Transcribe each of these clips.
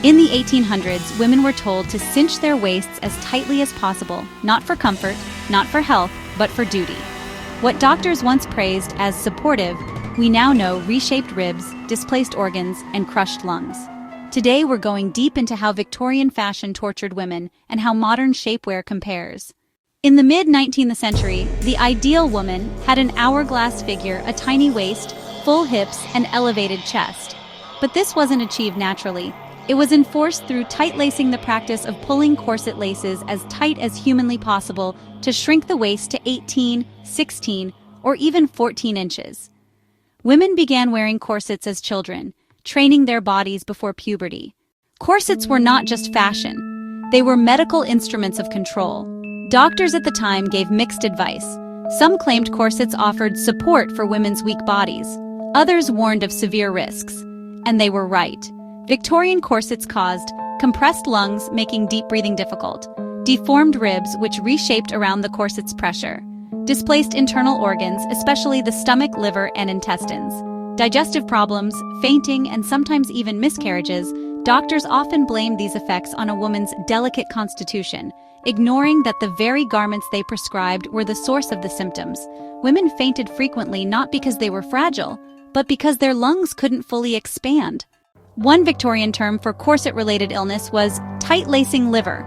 In the 1800s, women were told to cinch their waists as tightly as possible, not for comfort, not for health, but for duty. What doctors once praised as supportive, we now know reshaped ribs, displaced organs, and crushed lungs. Today we're going deep into how Victorian fashion tortured women and how modern shapewear compares. In the mid-19th century, the ideal woman had an hourglass figure, a tiny waist, full hips, and elevated chest. But this wasn't achieved naturally. It was enforced through tight-lacing, the practice of pulling corset laces as tight as humanly possible to shrink the waist to 18, 16, or even 14 inches. Women began wearing corsets as children, training their bodies before puberty. Corsets were not just fashion. They were medical instruments of control. Doctors at the time gave mixed advice. Some claimed corsets offered support for women's weak bodies. Others warned of severe risks. And they were right. Victorian corsets caused compressed lungs, making deep breathing difficult, deformed ribs, which reshaped around the corset's pressure, displaced internal organs, especially the stomach, liver, and intestines, digestive problems, fainting, and sometimes even miscarriages. Doctors often blamed these effects on a woman's delicate constitution, ignoring that the very garments they prescribed were the source of the symptoms. Women fainted frequently not because they were fragile, but because their lungs couldn't fully expand. One Victorian term for corset-related illness was tight-lacing liver,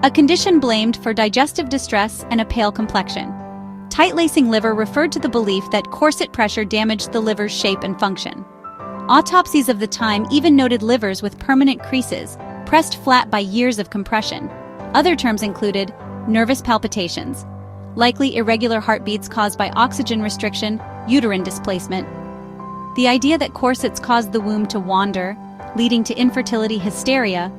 a condition blamed for digestive distress and a pale complexion. Tight-lacing liver referred to the belief that corset pressure damaged the liver's shape and function. Autopsies of the time even noted livers with permanent creases, pressed flat by years of compression. Other terms included nervous palpitations, likely irregular heartbeats caused by oxygen restriction, uterine displacement. The idea that corsets caused the womb to wander, leading to infertility hysteria,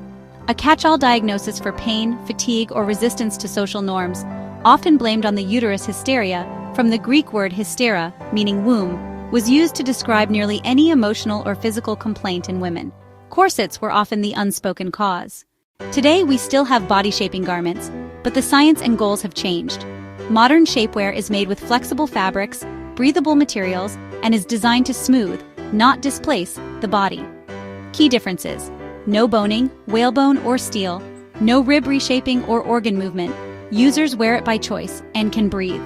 a catch-all diagnosis for pain, fatigue, or resistance to social norms, often blamed on the uterus hysteria, from the Greek word hystera, meaning womb, was used to describe nearly any emotional or physical complaint in women. Corsets were often the unspoken cause. Today, we still have body-shaping garments, but the science and goals have changed. Modern shapewear is made with flexible fabrics, breathable materials, and is designed to smooth, not displace, the body. Key differences: no boning, whalebone, or steel, no rib reshaping or organ movement. Users wear it by choice and can breathe.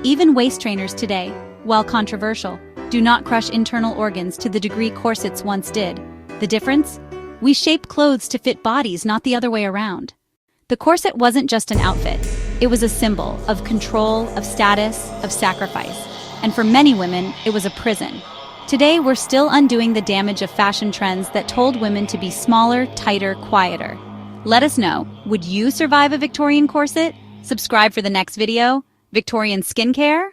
Even waist trainers today, while controversial, do not crush internal organs to the degree corsets once did. The difference? We shape clothes to fit bodies, not the other way around. The corset wasn't just an outfit. It was a symbol of control, of status, of sacrifice. And for many women, it was a prison. Today, we're still undoing the damage of fashion trends that told women to be smaller, tighter, quieter. Let us know, would you survive a Victorian corset? Subscribe for the next video. Victorian skincare?